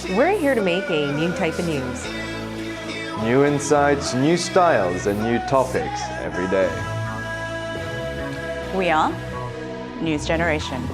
We're here to make a new type of news. New insights, new styles, and new topics every day. We are News Generation.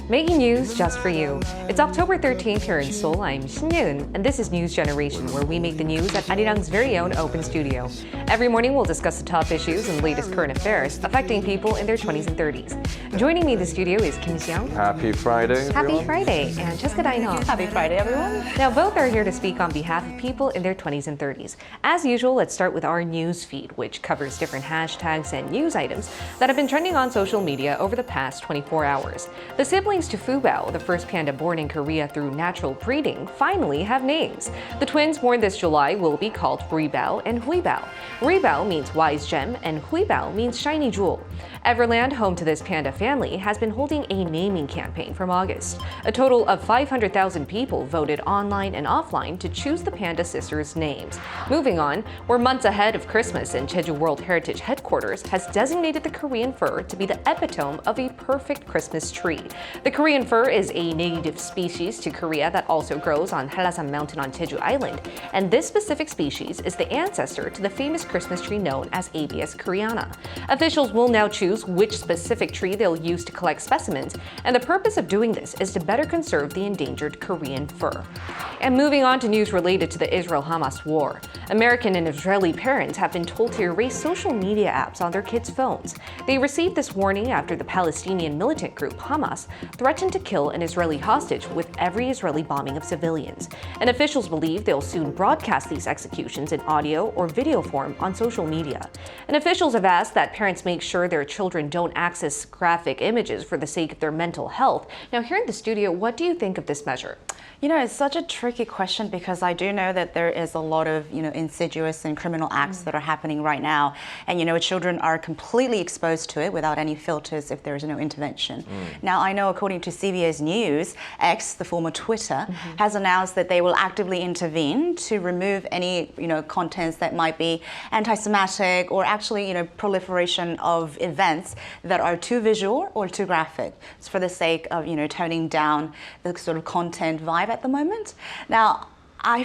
Making news just for you. It's October 13th here in Seoul. I'm Shin-Yoon, and this is News Generation, where we make the news at Arirang's very own open studio. Every morning, we'll discuss the top issues and latest current affairs affecting people in their 20s and 30s. Joining me in the studio is Kim Xiang. Happy Friday, everyone. Happy Friday, and Jessica Dainong. Happy Friday, everyone. Now, both are here to speak on behalf of people in their 20s and 30s. As usual, let's start with our news feed, which covers different hashtags and news items that have been trending on social media over the past 24 hours. The siblings to Fubao, the first panda born in Korea through natural breeding, finally have names. The twins born this July will be called Ribao and Huibao. Ribao means wise gem and Huibao means shiny jewel. Everland, home to this panda family, has been holding a naming campaign from August. A total of 500,000 people voted online and offline to choose the panda sisters' names. Moving on, we're months ahead of Christmas, and Jeju World Heritage Headquarters has designated the Korean fir to be the epitome of a perfect Christmas tree. The Korean fir is a native species to Korea that also grows on Hallasan Mountain on Jeju Island, and this specific species is the ancestor to the famous Christmas tree known as Abies koreana. Officials will now choose which specific tree they'll use to collect specimens, and the purpose of doing this is to better conserve the endangered Korean fir. And moving on to news related to the Israel-Hamas war. American and Israeli parents have been told to erase social media apps on their kids' phones. They received this warning after the Palestinian militant group Hamas threatened to kill an Israeli hostage with every Israeli bombing of civilians. And officials believe they'll soon broadcast these executions in audio or video form on social media. And officials have asked that parents make sure their children don't access graphic images for the sake of their mental health. Now, here in the studio, what do you think of this measure? You know, it's such a tricky question because I do know that there is a lot of, insidious and criminal acts that are happening right now. And, children are completely exposed to it without any filters if there is no intervention. Now, I know according to CBS News, X, the former Twitter, has announced that they will actively intervene to remove any, contents that might be anti-Semitic or actually, proliferation of events that are too visual or too graphic. It's for the sake of, toning down the sort of content vibe at the moment. Now,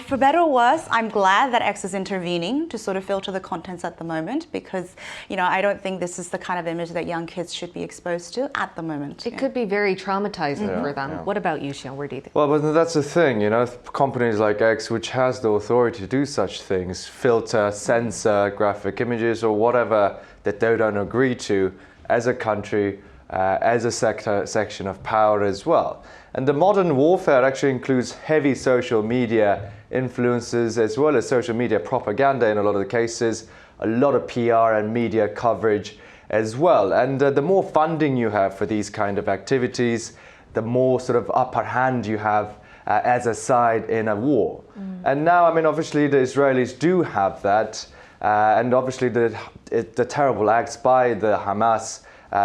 for better or worse, I'm glad that X is intervening to sort of filter the contents at the moment because, I don't think this is the kind of image that young kids should be exposed to at the moment. It could be very traumatizing for them. Yeah. What about you, Xiang? Where do you think? Well, but that's the thing, companies like X, which has the authority to do such things, filter, censor graphic images or whatever that they don't agree to as a country, as a section of power as well. And the modern warfare actually includes heavy social media influences as well as social media propaganda in a lot of the cases, a lot of PR and media coverage as well. And the more funding you have for these kind of activities, the more sort of upper hand you have as a side in a war. And now, obviously the Israelis do have that, and obviously the terrible acts by the Hamas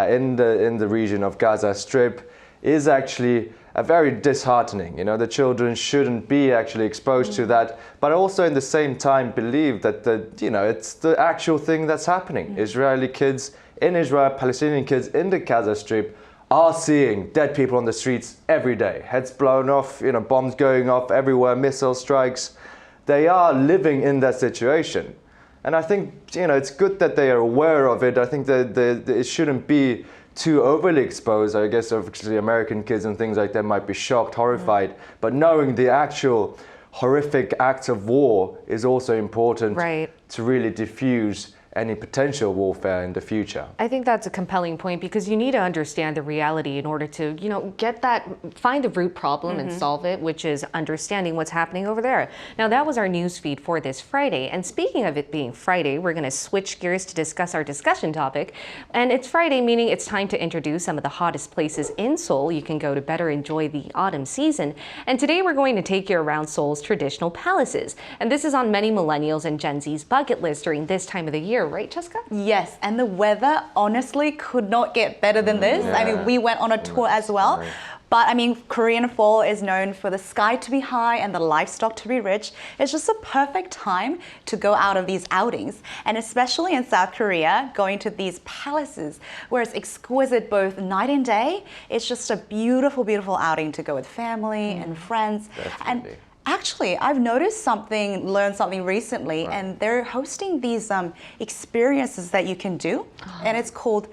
in the region of Gaza Strip is actually very disheartening. The children shouldn't be actually exposed to that, but also in the same time believe that it's the actual thing that's happening. Israeli kids in Israel, Palestinian kids in the Gaza Strip are seeing dead people on the streets every day, heads blown off, bombs going off everywhere, missile strikes. They are living in that situation. And I think, it's good that they are aware of it. I think that it shouldn't be too overly exposed. I guess obviously American kids and things like that might be shocked, horrified. But knowing the actual horrific acts of war is also important to really diffuse any potential warfare in the future. I think that's a compelling point because you need to understand the reality in order to, find the root problem and solve it, which is understanding what's happening over there. Now, that was our news feed for this Friday. And speaking of it being Friday, we're going to switch gears to discuss our discussion topic. And it's Friday, meaning it's time to introduce some of the hottest places in Seoul you can go to better enjoy the autumn season. And today we're going to take you around Seoul's traditional palaces. And this is on many millennials and Gen Z's bucket list during this time of the year, right, Cheska? Yes, and the weather honestly could not get better than this. We went on a tour as well. But I mean, Korean fall is known for the sky to be high and the livestock to be rich. It's just a perfect time to go out of these outings. And especially in South Korea, going to these palaces where it's exquisite both night and day, it's just a beautiful, beautiful outing to go with family and friends. Definitely. And actually, I've learned something recently, and they're hosting these experiences that you can do, and it's called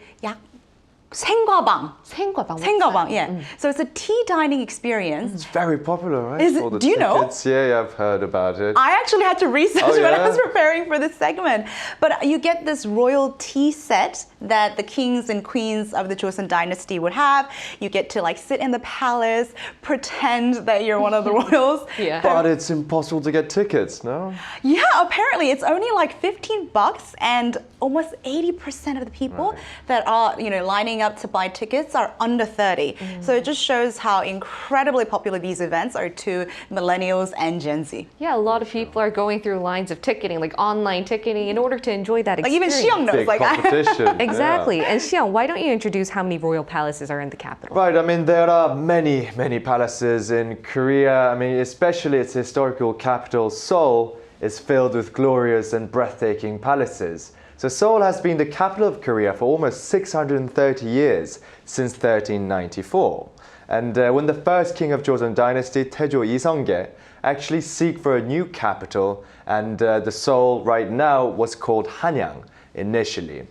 생과방. 생과방, yeah. So it's a tea dining experience. It's very popular, right? Is it- For the do you know? tickets. Yeah, I've heard about it. I actually had to research Oh, when I yeah? was preparing for this segment. But you get this royal tea set that the kings and queens of the Joseon dynasty would have. You get to like sit in the palace, pretend that you're one of the royals. Yeah. But it's impossible to get tickets, no? Yeah, apparently it's only like $15, and almost 80% of the people that are, lining up to buy tickets are under 30. So it just shows how incredibly popular these events are to millennials and Gen Z. Yeah, a lot of people are going through lines of ticketing, like online ticketing, in order to enjoy that Like even experience. Xiong knows, Big like competition. Exactly. And Xiang, why don't you introduce how many royal palaces are in the capital? Right, I mean, there are many, many palaces in Korea. I mean, especially its historical capital, Seoul, is filled with glorious and breathtaking palaces. So Seoul has been the capital of Korea for almost 630 years, since 1394. And when the first king of Joseon dynasty, Taejo Iseongge, actually seek for a new capital, and the Seoul right now was called Hanyang initially.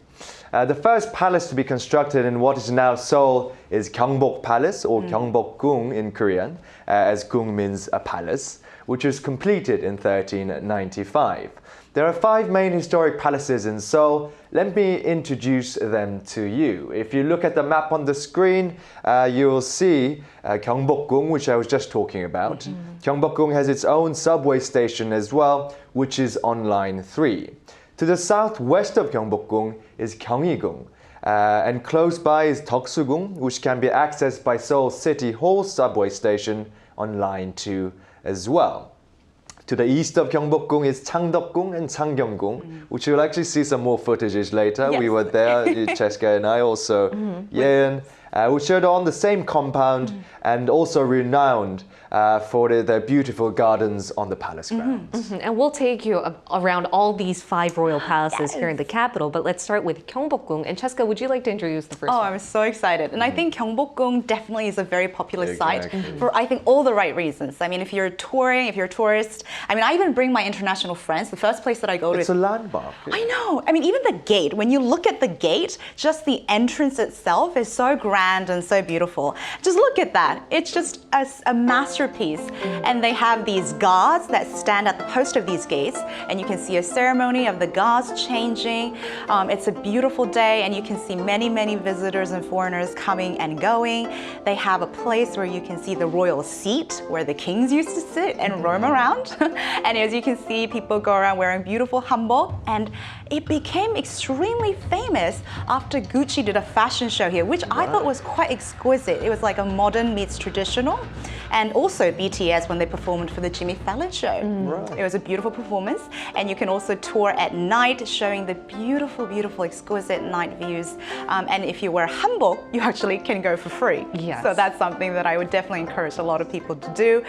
The first palace to be constructed in what is now Seoul is Gyeonbokgung Palace, or Gyeonbokgung in Korean, as gung means a palace, which was completed in 1395. There are 5 main historic palaces in Seoul. Let me introduce them to you. If you look at the map on the screen, you will see Gyeongbokgung, which I was just talking about. Gyeongbokgung has its own subway station as well, which is on line 3. To the southwest of Gyeongbokgung is Gyeongigung. And close by is Deoksugung, which can be accessed by Seoul City Hall subway station on line 2 as well. To the east of Gyeongbokgung is Changdeokgung and Changgyeonggung, which you'll actually see some more footages later. Yes. We were there, Cheska and I also, Yeon, which are on the same compound and also renowned for their beautiful gardens on the palace grounds. And we'll take you around all these 5 royal palaces here in the capital, but let's start with Gyeongbokgung. And Cheska, would you like to introduce the first Oh, one? I'm so excited. And I think Gyeongbokgung definitely is a very popular site Exactly. for, I think, all the right reasons. I mean, if you're touring, if you're a tourist, I mean, I even bring my international friends. The first place that I go to It's a landmark. I know. I mean, even the gate, when you look at the gate, just the entrance itself is so grand and so beautiful. Just look at that. It's just a masterpiece. And they have these guards that stand at the post of these gates, and you can see a ceremony of the guards changing. It's a beautiful day, and you can see many, many visitors and foreigners coming and going. They have a place where you can see the royal seat, where the kings used to sit and roam around. And as you can see, people go around wearing beautiful hanbok, and it became extremely famous after Gucci did a fashion show here, which I thought was quite exquisite. It was like a modern meets traditional. And also BTS when they performed for the Jimmy Fallon show. Right. It was a beautiful performance. And you can also tour at night, showing the beautiful, beautiful, exquisite night views. And if you wear hanbok, you actually can go for free. Yes. So that's something that I would definitely encourage a lot of people to do.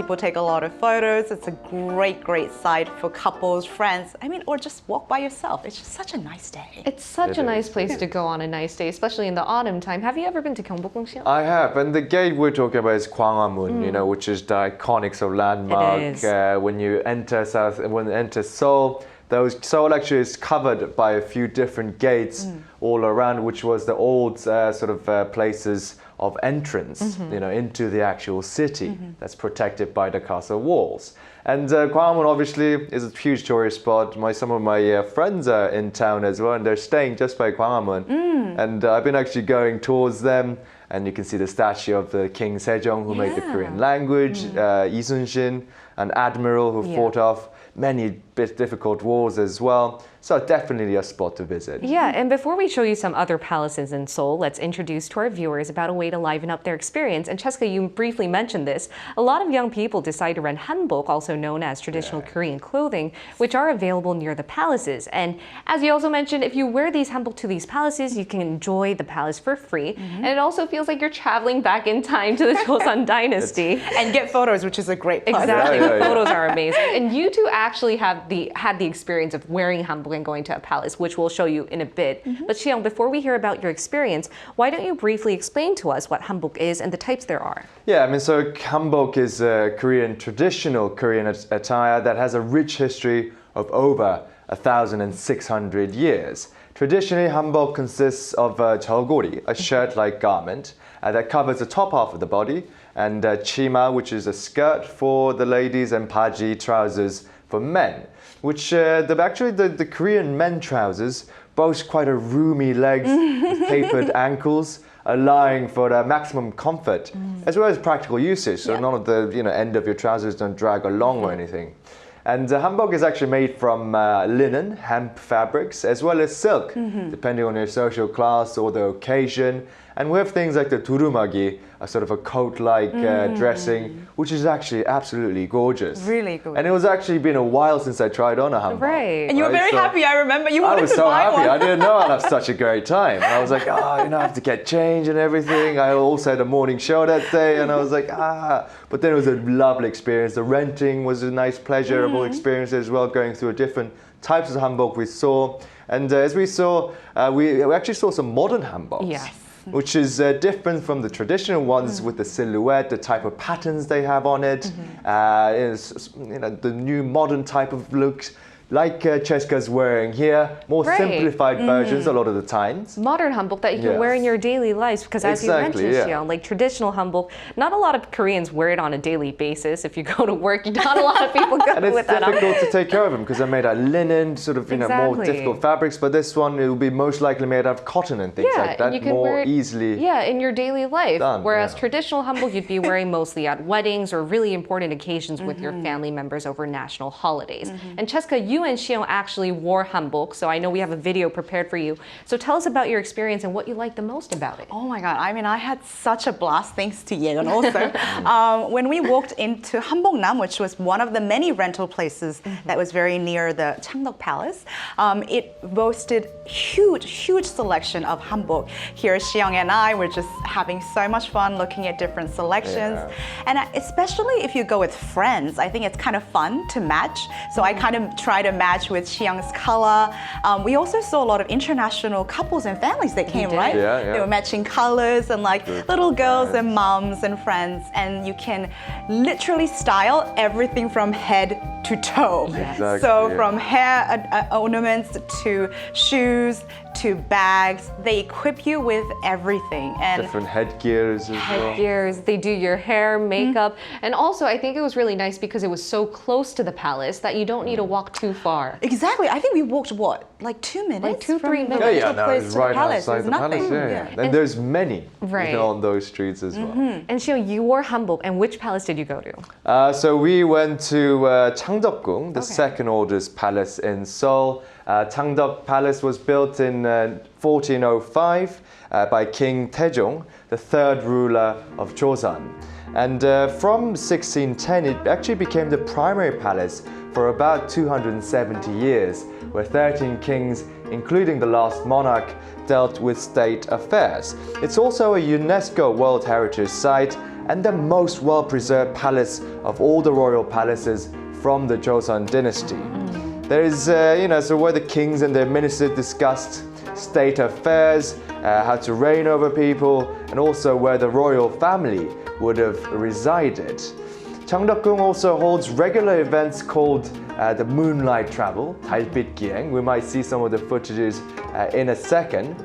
People take a lot of photos. It's a great, great site for couples, friends. I mean, or just walk by yourself. It's just such a nice day. It's such It a nice is. place to go on a nice day, especially in the autumn time. Have you ever been to Gyeongbokgung, Xiang? I have, and the gate we're talking about is Gwanghwamun, which is the iconic sort of landmark. is. When you enter Seoul, Seoul actually is covered by a few different gates all around, which was the old places of entrance, into the actual city that's protected by the castle walls. And Gwanghwamun obviously is a huge tourist spot. Some of my friends are in town as well, and they're staying just by Gwanghwamun. And I've been actually going towards them, and you can see the statue of the King Sejong who made the Korean language, Lee Sun-shin, an admiral who fought off many bit difficult walls as well. So definitely a spot to visit. Yeah, and before we show you some other palaces in Seoul, let's introduce to our viewers about a way to liven up their experience. And Cheska, you briefly mentioned this. A lot of young people decide to rent hanbok, also known as traditional Korean clothing, which are available near the palaces. And as you also mentioned, if you wear these hanbok to these palaces, you can enjoy the palace for free. And it also feels like you're traveling back in time to the Joseon dynasty. And get photos, which is a great plus. Exactly, Yeah, the yeah. photos are amazing. And you two actually had the experience of wearing hanbok and going to a palace, which we'll show you in a bit. But Xiong, before we hear about your experience, why don't you briefly explain to us what hanbok is and the types there are? Yeah, I mean, so hanbok is a traditional Korean attire that has a rich history of over 1,600 years. Traditionally, hanbok consists of jeolgori, a shirt-like garment that covers the top half of the body, and chima, which is a skirt for the ladies, and baji, trousers for men. Which the Korean men trousers boast quite a roomy legs with tapered ankles, allowing for the maximum comfort as well as practical usage. So none of the end of your trousers don't drag along or anything. And hanbok is actually made from linen, hemp fabrics, as well as silk, depending on your social class or the occasion. And we have things like the turumagi, a sort of a coat-like dressing, which is actually absolutely gorgeous. Really gorgeous. And it was actually been a while since I tried on a hanbok. Right. And you were very So happy, I remember. You I wanted was to so buy happy. one. I didn't know I'd have such a great time. I was like, I have to get changed and everything. I also had a morning show that day, and I was like, But then it was a lovely experience. The renting was a nice, pleasurable experience as well, going through different types of hanbok we saw. And as we saw, we actually saw some modern hanboks. Yes. Which is different from the traditional ones with the silhouette, the type of patterns they have on it, is the new modern type of looks, like Cheska's wearing here, more Right. simplified versions a lot of the times. Modern hanbok that you can Yes. wear in your daily lives, because as Exactly, you mentioned, yeah. Xiong, like traditional hanbok, not a lot of Koreans wear it on a daily basis. If you go to work, not a lot of people go And it's with that on. difficult to take care of them because they're made out of linen, sort of more Exactly. difficult fabrics. But this one, it will be most likely made out of cotton and things like that, and you can more wear it, easily. Yeah, in your daily life. done, Whereas yeah. traditional hanbok you'd be wearing mostly at weddings or really important occasions with your family members over national holidays. And Cheska, you and Xiong actually wore hanbok, so I know we have a video prepared for you. So tell us about your experience and what you liked the most about it. Oh my God, I mean, I had such a blast, thanks to Yeon also. When we walked into Hanboknam, which was one of the many rental places that was very near the Hanok Palace, it boasted huge selection of hanbok. Here, Xiong and I were just having so much fun looking at different selections. Yeah. And especially if you go with friends, I think it's kind of fun to match. So I kind of try to match with Xiong's color. We also saw a lot of international couples and families that came, did. right? Yeah, yeah. They were matching colors and like little girls and moms and friends, and you can literally style everything from head to toe. Exactly, So yeah. from hair ornaments to shoes to bags, they equip you with everything. And Different headgears as well. Headgears, they do your hair, makeup, and also I think it was really nice because it was so close to the palace that you don't need to walk too far. exactly, I think we walked what, like 2 minutes? Like 2-3 from minutes. the Yeah, little no, place it's to the right palace. outside It was the palace. nothing. Yeah. And there's many Right. on those streets as well. And Xiong, you wore hanbok, and which palace did you go to? So we went to Cheongdeokgung, the second oldest palace in Seoul. Cheongdeok Palace was built in 1405 by King Taejong, the third ruler of Joseon. And from 1610, it actually became the primary palace for about 270 years, where 13 kings, including the last monarch, dealt with state affairs. It's also a UNESCO World Heritage Site and the most well-preserved palace of all the royal palaces from the Joseon dynasty. There is, so where the kings and their ministers discussed state affairs, how to reign over people, and also where the royal family would have resided. Cheongdeokgung also holds regular events called the Moonlight Travel, 달빛 기행. We might see some of the footages in a second.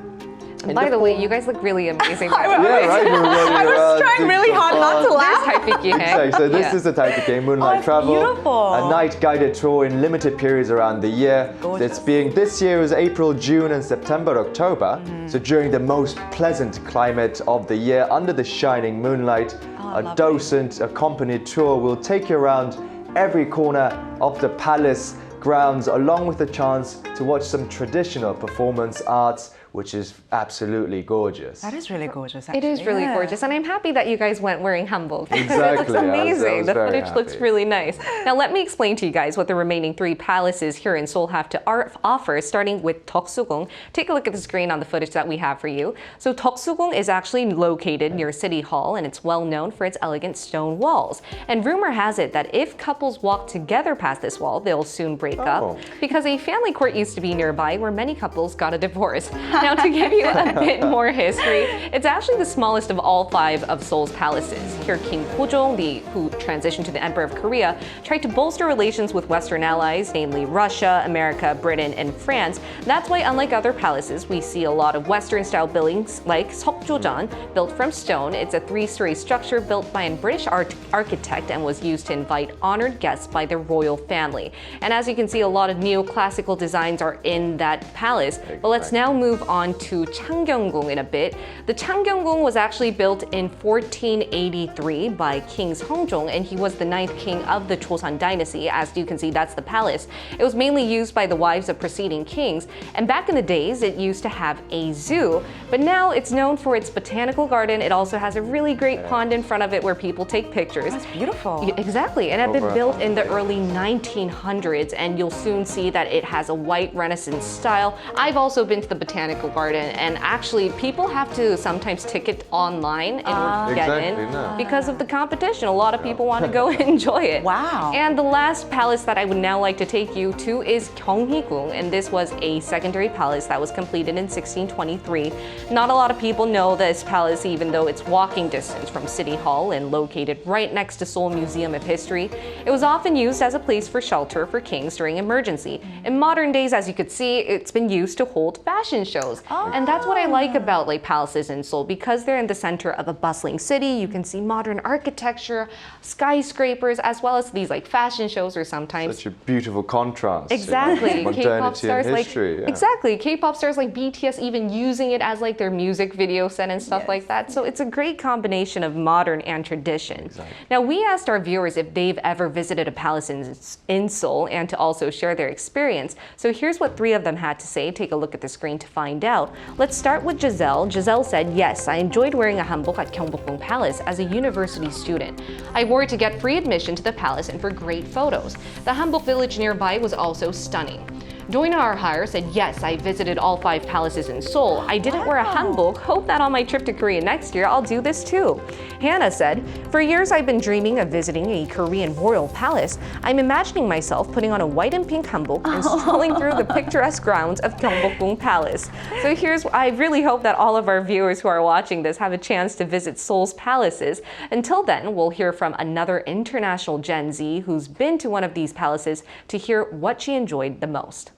And by the way, you guys look really amazing. by the way. Yeah, right. I was trying really hard not to laugh. Exactly. So this is the type of game, Moonlight it's Travel. beautiful. A night guided tour in limited periods around the year. Gorgeous. This year is April, June, and September, October. So during the most pleasant climate of the year, under the shining moonlight, a docent accompanied tour will take you around every corner of the palace grounds, along with the chance to watch some traditional performance arts, which is absolutely gorgeous. That is really gorgeous, actually. It is really yeah. gorgeous, and I'm happy that you guys went wearing hanbok. It Exactly. looks amazing. I was The very footage looks happy. really nice. Now let me explain to you guys what the remaining 3 palaces here in Seoul have to offer, starting with Deoksugung. Take a look at the screen on the footage that we have for you. So Deoksugung is actually located near City Hall, and it's well known for its elegant stone walls. And rumor has it that if couples walk together past this wall, they'll soon break up, because a family court used to be nearby where many couples got a divorce. Now to give you a bit more history, it's actually the smallest of all 5 of Seoul's palaces. Here, King Gyeongbokgung, who transitioned to the Emperor of Korea, tried to bolster relations with Western allies, namely Russia, America, Britain, and France. That's why, unlike other palaces, we see a lot of Western-style buildings like Seokjojeon, built from stone. It's a 3-story structure built by a British architect and was used to invite honored guests by the royal family. And as you can see, a lot of neoclassical designs are in that palace. But let's now move on to Changgyeonggung in a bit. The Changgyeonggung was actually built in 1483 by King Seongjong, and he was the 9th king of the Joseon dynasty. As you can see, that's the palace. It was mainly used by the wives of preceding kings, and back in the days, it used to have a zoo. But now it's known for its botanical garden. It also has a really great pond in front of it where people take pictures. That's beautiful. Exactly, and it had been built in the early 1900s, and you'll soon see that it has a white Renaissance style. I've also been to the botanical garden, and actually people have to sometimes ticket online in order to get in because of the competition. A lot of people want to go enjoy it. Wow. And the last palace that I would now like to take you to is Gyeongbokgung, and this was a secondary palace that was completed in 1623. Not a lot of people know this palace, even though it's walking distance from City Hall and located right next to Seoul Museum of History. It was often used as a place for shelter for kings during emergency. In modern days, as you could see, it's been used to hold fashion shows. And that's what I like about palaces in Seoul, because they're in the center of a bustling city. You can see modern architecture, skyscrapers, as well as these fashion shows, or sometimes Such a beautiful contrast. exactly Modernity K-pop stars and history. exactly K-pop stars like BTS even using it as their music video set and stuff like that. So it's a great combination of modern and tradition. Exactly. Now we asked our viewers if they've ever visited a palace in Seoul, and to also share their experience. So here's what 3 of them had to say. Take a look at the screen to find out. Let's start with Giselle. Giselle said, yes, I enjoyed wearing a hanbok at Gyeongbokgung Palace as a university student. I wore it to get free admission to the palace and for great photos. The hanbok village nearby was also stunning. Doina Arhire said, yes, I visited all 5 palaces in Seoul. I didn't wear a hanbok. Hope that on my trip to Korea next year, I'll do this too. Hannah said, for years I've been dreaming of visiting a Korean royal palace. I'm imagining myself putting on a white and pink hanbok and strolling through the picturesque grounds of Gyeongbokgung Palace. So I really hope that all of our viewers who are watching this have a chance to visit Seoul's palaces. Until then, we'll hear from another international Gen Z who's been to one of these palaces to hear what she enjoyed the most.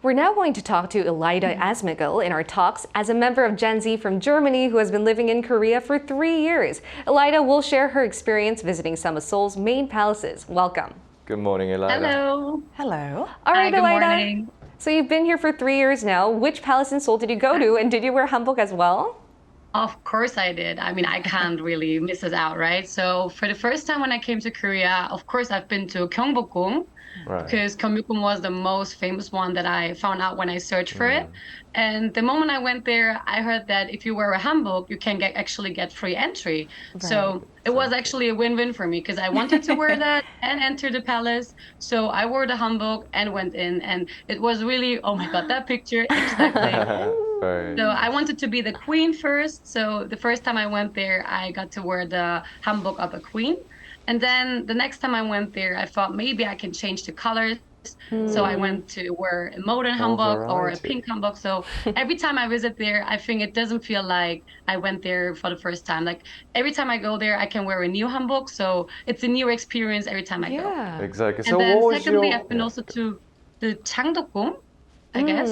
We're now going to talk to Elida Asmigel in our talks as a member of Gen Z from Germany who has been living in Korea for 3 years. Elida will share her experience visiting some of Seoul's main palaces. Welcome. Good morning, Elida. Hello. Hello. All right, Hi, good Elida. morning. So you've been here for 3 years now. Which palace in Seoul did you go to, and did you wear hanbok as well? Of course I did. I mean, I can't really miss it out, right? So for the first time when I came to Korea, of course I've been to Gyeongbokgung, because Gyeongbokgung was the most famous one that I found out when I searched for it. And the moment I went there, I heard that if you wear a hanbok, you can actually get free entry. So it was actually a win-win for me, because I wanted to wear that and enter the palace. So I wore the hanbok and went in, and it was really, oh my God, that picture, exactly. So I wanted to be the queen first. So the first time I went there, I got to wear the hanbok of a queen. And then the next time I went there, I thought maybe I can change the colors. So I went to wear a modern hanbok or a pink hanbok. So every time I visit there, I think it doesn't feel like I went there for the first time. Like every time I go there, I can wear a new hanbok. So it's a new experience every time I go. Exactly. And So then what was secondly, your... I've been also to the Gyeongbokgung, I guess.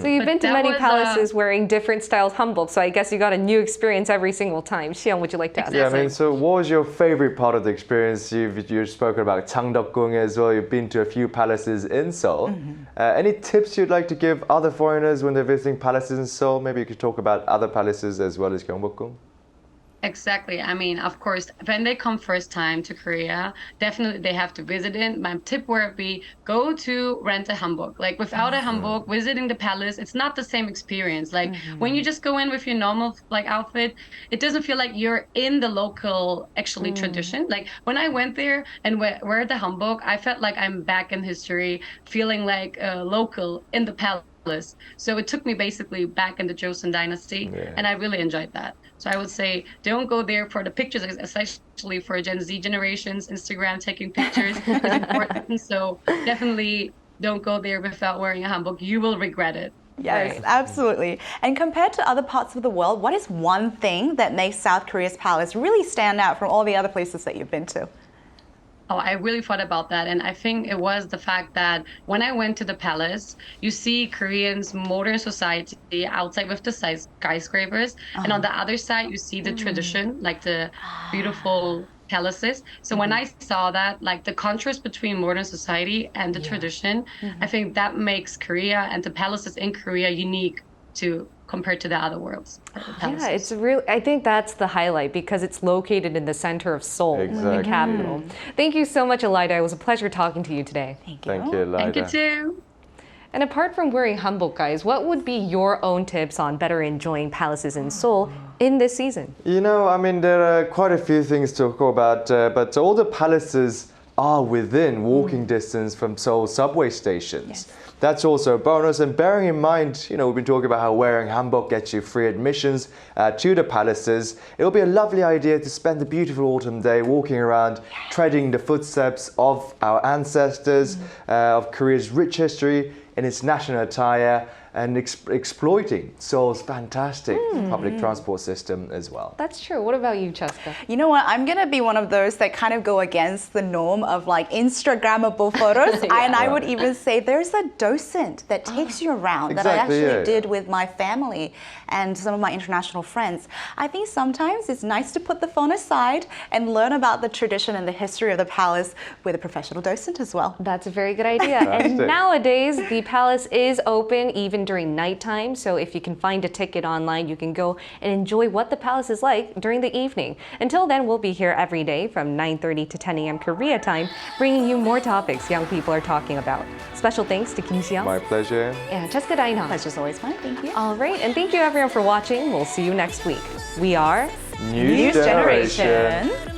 So you've But been to that many was, palaces wearing different styles hanbok, so I guess you got a new experience every single time. Xian, would you like to ask? Yeah, I mean, so what was your favorite part of the experience? You've spoken about Gyeongbokgung as well. You've been to a few palaces in Seoul. Any tips you'd like to give other foreigners when they're visiting palaces in Seoul? Maybe you could talk about other palaces as well as Gyeongbokgung. Exactly. I mean, of course, when they come first time to Korea, definitely they have to visit it. My tip would be go to rent a hanbok. Like without a hanbok, visiting the palace, it's not the same experience. Like when you just go in with your normal like outfit, it doesn't feel like you're in the local actually tradition. Like when I went there and wear the hanbok, I felt like I'm back in history, feeling like a local in the palace. So it took me basically back in the Joseon dynasty, and I really enjoyed that. So I would say don't go there for the pictures, especially for Gen Z generations. Instagram taking pictures is important. So definitely don't go there without wearing a hanbok. You will regret it. Yes, absolutely. And compared to other parts of the world, what is one thing that makes South Korea's palace really stand out from all the other places that you've been to? Oh, I really thought about that. And I think it was the fact that when I went to the palace, you see Koreans' modern society outside with the skyscrapers. And on the other side, you see the tradition, like the beautiful palaces. So when I saw that, like the contrast between modern society and the tradition, I think that makes Korea and the palaces in Korea unique to compared to the other worlds. Yeah, it's really, I think that's the highlight because it's located in the center of Seoul, the capital. Thank you so much, Elida. It was a pleasure talking to you today. Thank you. Thank you, Elida. Thank you too. And apart from wearing hanbok, guys, what would be your own tips on better enjoying palaces in Seoul in this season? You know, I mean, there are quite a few things to talk about, but all the palaces are within walking distance from Seoul subway stations. That's also a bonus. And bearing in mind, you know, we've been talking about how wearing hanbok gets you free admissions to the palaces. It'll be a lovely idea to spend the beautiful autumn day walking around, treading the footsteps of our ancestors, of Korea's rich history in its national attire, and exploiting Seoul's fantastic public transport system as well. That's true. What about you, Cheska? You know what? I'm going to be one of those that kind of go against the norm of like Instagrammable photos. And I would even say there's a docent that takes you around that I actually did with my family and some of my international friends. I think sometimes it's nice to put the phone aside and learn about the tradition and the history of the palace with a professional docent as well. That's a very good idea. And nowadays, the palace is open even during nighttime. So if you can find a ticket online, you can go and enjoy what the palace is like during the evening. Until then, we'll be here every day from 9:30 to 10 a.m. Korea time, bringing you more topics young people are talking about. Special thanks to Kim Xiang My pleasure. and Cheska Dainha. Pleasure's always mine. Thank you. All right, and thank you everyone for watching. We'll see you next week. We are News Generation.